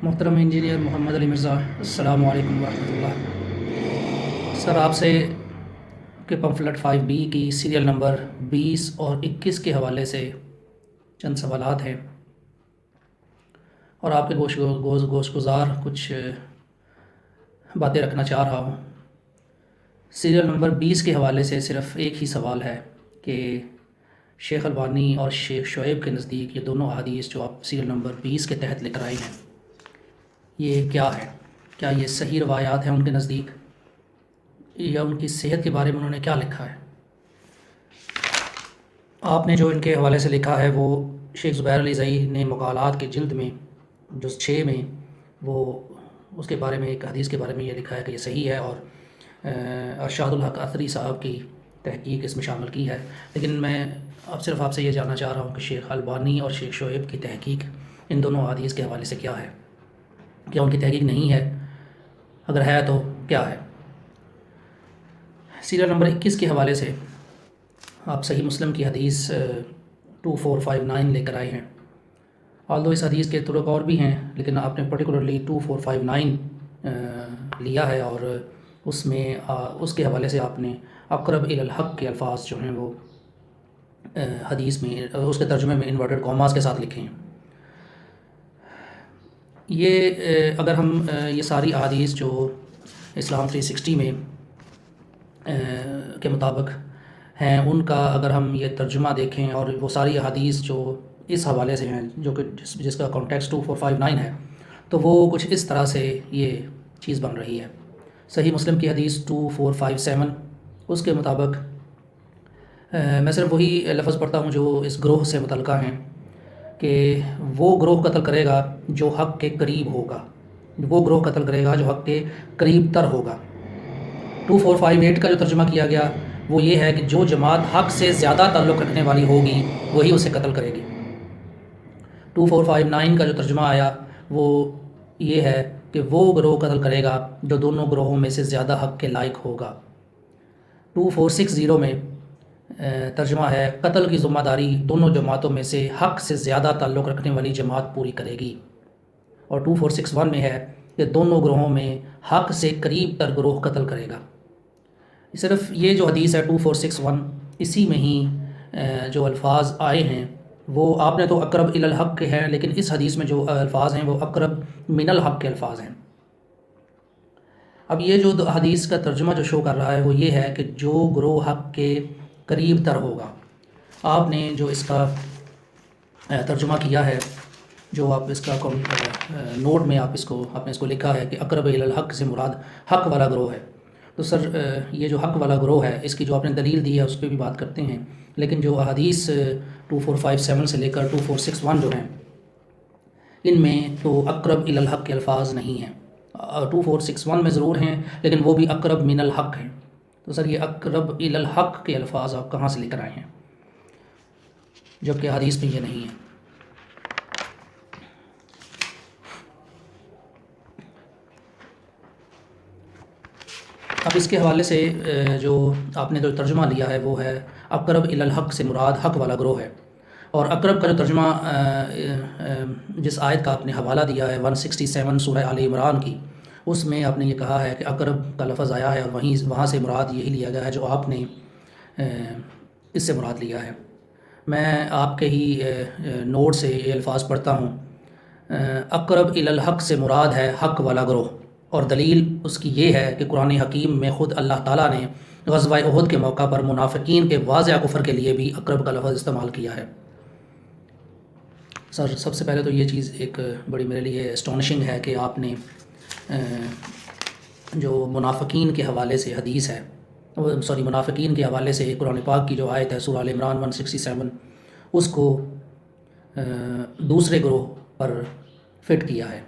محترم انجینئر محمد علی مرزا، السلام علیکم ورحمۃ اللہ۔ سر، آپ سے کہ پمفلٹ 5B کی سیریل نمبر 20 اور 21 کے حوالے سے چند سوالات ہیں اور آپ کے گوش گزار کچھ باتیں رکھنا چاہ رہا ہوں۔ سیریل نمبر 20 کے حوالے سے صرف ایک ہی سوال ہے کہ شیخ البانی اور شیخ شعیب کے نزدیک یہ دونوں احادیث جو آپ سیریل نمبر 20 کے تحت لے کر آئے ہیں، یہ کیا ہے؟ کیا یہ صحیح روایات ہیں ان کے نزدیک، یا ان کی صحت کے بارے میں انہوں نے کیا لکھا ہے؟ آپ نے جو ان کے حوالے سے لکھا ہے وہ شیخ زبیر علی زئی نے مقالات کے جلد میں جز 6 میں وہ اس کے بارے میں ایک حدیث کے بارے میں یہ لکھا ہے کہ یہ صحیح ہے، اور ارشاد الحق اثری صاحب کی تحقیق اس میں شامل کی ہے۔ لیکن میں اب صرف آپ سے یہ جاننا چاہ رہا ہوں کہ شیخ البانی اور شیخ شعیب کی تحقیق ان دونوں حدیث کے حوالے سے کیا ہے؟ کیا ان کی تحقیق نہیں ہے؟ اگر ہے تو کیا ہے؟ سیریل نمبر 21 کے حوالے سے آپ صحیح مسلم کی حدیث 2459 لے کر آئے ہیں۔ آلدو اس حدیث کے طرق اور بھی ہیں، لیکن آپ نے پرٹیکولرلی 2459 لیا ہے، اور اس میں اس کے حوالے سے آپ نے اقرب الی الحق کے الفاظ جو ہیں وہ حدیث میں اس کے ترجمے میں انورٹڈ کاماز کے ساتھ لکھے ہیں۔ یہ اگر ہم یہ ساری احادیث جو اسلام 360 میں کے مطابق ہیں ان کا اگر ہم یہ ترجمہ دیکھیں، اور وہ ساری احادیث جو اس حوالے سے ہیں جو کہ جس کا کانٹیکسٹ 2459 ہے، تو وہ کچھ اس طرح سے یہ چیز بن رہی ہے۔ صحیح مسلم کی حدیث 2457 اس کے مطابق میں صرف وہی لفظ پڑھتا ہوں جو اس گروہ سے متعلقہ ہیں کہ وہ گروہ قتل کرے گا جو حق کے قریب ہوگا، وہ گروہ قتل کرے گا جو حق کے قریب تر ہوگا۔ 2458 کا جو ترجمہ کیا گیا وہ یہ ہے کہ جو جماعت حق سے زیادہ تعلق رکھنے والی ہوگی وہی اسے قتل کرے گی۔ 2459 کا جو ترجمہ آیا وہ یہ ہے کہ وہ گروہ قتل کرے گا جو دونوں گروہوں میں سے زیادہ حق کے لائق ہوگا۔ 2460 میں ترجمہ ہے قتل کی ذمہ داری دونوں جماعتوں میں سے حق سے زیادہ تعلق رکھنے والی جماعت پوری کرے گی، اور 2461 میں ہے کہ دونوں گروہوں میں حق سے قریب تر گروہ قتل کرے گا۔ صرف یہ جو حدیث ہے 2461 اسی میں ہی جو الفاظ آئے ہیں وہ آپ نے تو اقرب الی الحق کے ہیں، لیکن اس حدیث میں جو الفاظ ہیں وہ اقرب من الحق کے الفاظ ہیں۔ اب یہ جو حدیث کا ترجمہ جو شو کر رہا ہے وہ یہ ہے کہ جو گروہ حق کے قریب تر ہوگا۔ آپ نے جو اس کا ترجمہ کیا ہے، جو آپ اس کا نوٹ میں آپ نے اس کو لکھا ہے کہ اقرب الی الحق سے مراد حق والا گروہ ہے، تو سر یہ جو حق والا گروہ ہے اس کی جو آپ نے دلیل دی ہے اس پہ بھی بات کرتے ہیں، لیکن جو احادیث 2457 سے لے کر 2461 جو ہیں ان میں تو اقرب الی الحق کے الفاظ نہیں ہیں۔ 2461 میں ضرور ہیں لیکن وہ بھی اقرب من الحق ہیں، تو سر یہ اقرب الی الحق کے الفاظ آپ کہاں سے لے کر آئے ہیں جبکہ حدیث میں یہ نہیں ہے؟ اب اس کے حوالے سے جو آپ نے جو ترجمہ لیا ہے وہ ہے اقرب الی الحق سے مراد حق والا گروہ ہے، اور اقرب کا جو ترجمہ جس آیت کا آپ نے حوالہ دیا ہے 167 سورہ آل عمران کی، اس میں آپ نے یہ کہا ہے کہ اقرب کا لفظ آیا ہے، اور وہاں سے مراد یہی لیا گیا ہے جو آپ نے اس سے مراد لیا ہے۔ میں آپ کے ہی نوٹ سے یہ الفاظ پڑھتا ہوں، اقرب الی الحق سے مراد ہے حق والا گروہ، اور دلیل اس کی یہ ہے کہ قرآن حکیم میں خود اللہ تعالیٰ نے غزوہ احد کے موقع پر منافقین کے واضح کفر کے لیے بھی اقرب کا لفظ استعمال کیا ہے۔ سر سب سے پہلے تو یہ چیز ایک بڑی میرے لیے اسٹونشنگ ہے کہ آپ نے جو منافقین کے حوالے سے حدیث ہے، منافقین کے حوالے سے قرآن پاک کی جو آیت ہے سورہ آل عمران 167 اس کو دوسرے گروہ پر فٹ کیا ہے۔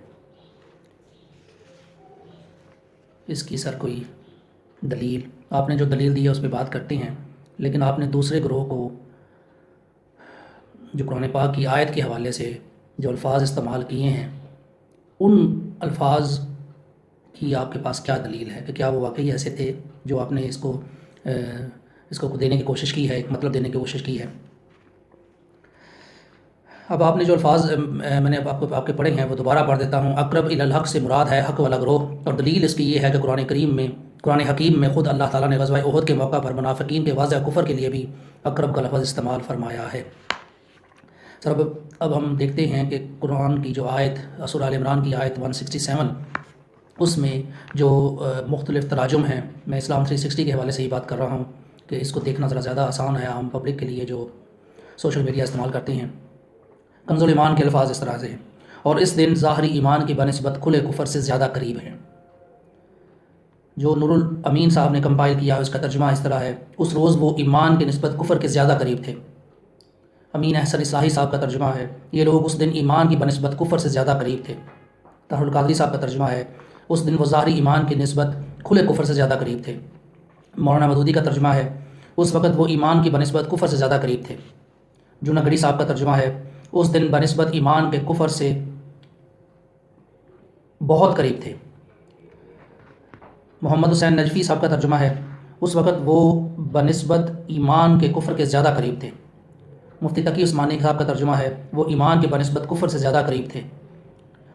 اس کی سر کوئی دلیل آپ نے جو دلیل دی ہے اس پہ بات کرتے ہیں، لیکن آپ نے دوسرے گروہ کو جو قرآن پاک کی آیت کے حوالے سے جو الفاظ استعمال کیے ہیں ان الفاظ کی آپ کے پاس کیا دلیل ہے کہ کیا وہ واقعی ایسے تھے جو آپ نے اس کو دینے کی کوشش کی ہے، ایک مطلب دینے کی کوشش کی ہے؟ اب آپ نے جو الفاظ میں نے آپ کے پڑھے ہیں وہ دوبارہ پڑھ دیتا ہوں۔ اقرب الی الحق سے مراد ہے حق والا گروہ، اور دلیل اس کی یہ ہے کہ قرآن حکیم میں خود اللہ تعالیٰ نے غزوہ احد کے موقع پر منافقین کے واضح کفر کے لیے بھی اقرب کا لفظ استعمال فرمایا ہے۔ سر اب ہم دیکھتے ہیں کہ قرآن کی جو آیت سورہ آل عمران کی آیت 167، اس میں جو مختلف تراجم ہیں، میں اسلام 360 کے حوالے سے ہی بات کر رہا ہوں کہ اس کو دیکھنا ذرا زیادہ آسان ہے عام پبلک کے لیے جو سوشل میڈیا استعمال کرتے ہیں۔ کنز الایمان کے الفاظ اس طرح سے ہیں، اور اس دن ظاہری ایمان کی بنسبت کھلے کفر سے زیادہ قریب ہیں۔ جو نور الامین صاحب نے کمپائل کیا اس کا ترجمہ اس طرح ہے، اس روز وہ ایمان کی نسبت کفر کے زیادہ قریب تھے۔ امین احسن اصلاحی صاحب کا ترجمہ ہے، یہ لوگ اس دن ایمان کی بنسبت کفر سے زیادہ قریب تھے۔ طاہر القادری صاحب کا ترجمہ ہے، اس دن وہ ظاہری ایمان کی نسبت کھلے کفر سے زیادہ قریب تھے۔ مولانا مودودی کا ترجمہ ہے، اس وقت وہ ایمان کی بنسبت کفر سے زیادہ قریب تھے۔ جوناگڑی صاحب کا ترجمہ ہے، اس دن بنسبت ایمان کے کفر سے بہت قریب تھے۔ محمد حسین نجفی صاحب کا ترجمہ ہے، اس وقت وہ بنسبت ایمان کے کفر کے زیادہ قریب تھے۔ مفتی تقی عثمانی صاحب کا ترجمہ ہے، وہ ایمان کے بنسبت کفر سے زیادہ قریب تھے۔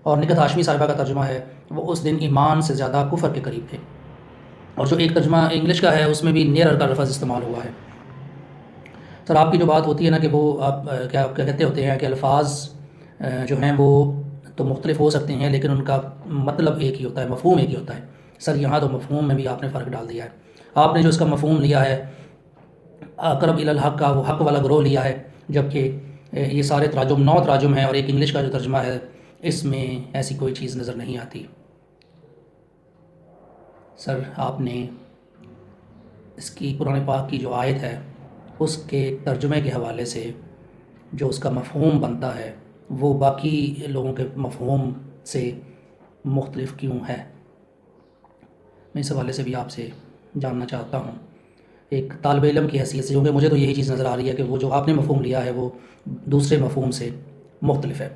اور نکہت ہاشمی صاحبہ کا ترجمہ ہے، وہ اس دن ایمان سے زیادہ کفر کے قریب تھے۔ اور جو ایک ترجمہ انگلش کا ہے اس میں بھی نیئرر کا لفظ استعمال ہوا ہے۔ سر آپ کی جو بات ہوتی ہے نا کہ وہ آپ کیا کہتے ہوتے ہیں کہ الفاظ جو ہیں وہ تو مختلف ہو سکتے ہیں لیکن ان کا مطلب ایک ہی ہوتا ہے، مفہوم ایک ہی ہوتا ہے۔ سر یہاں تو مفہوم میں بھی آپ نے فرق ڈال دیا ہے۔ آپ نے جو اس کا مفہوم لیا ہے اقرب الی الحق کا، وہ حق والا گروہ لیا ہے، جبکہ یہ سارے تراجم 9 تراجم ہیں اور ایک انگلش کا جو ترجمہ ہے اس میں ایسی کوئی چیز نظر نہیں آتی۔ سر آپ نے اس کی قرآن پاک کی جو آیت ہے اس کے ترجمے کے حوالے سے جو اس کا مفہوم بنتا ہے وہ باقی لوگوں کے مفہوم سے مختلف کیوں ہے، میں اس حوالے سے بھی آپ سے جاننا چاہتا ہوں ایک طالب علم کی حیثیت سے، کیونکہ مجھے تو یہی چیز نظر آ رہی ہے کہ وہ جو آپ نے مفہوم لیا ہے وہ دوسرے مفہوم سے مختلف ہے۔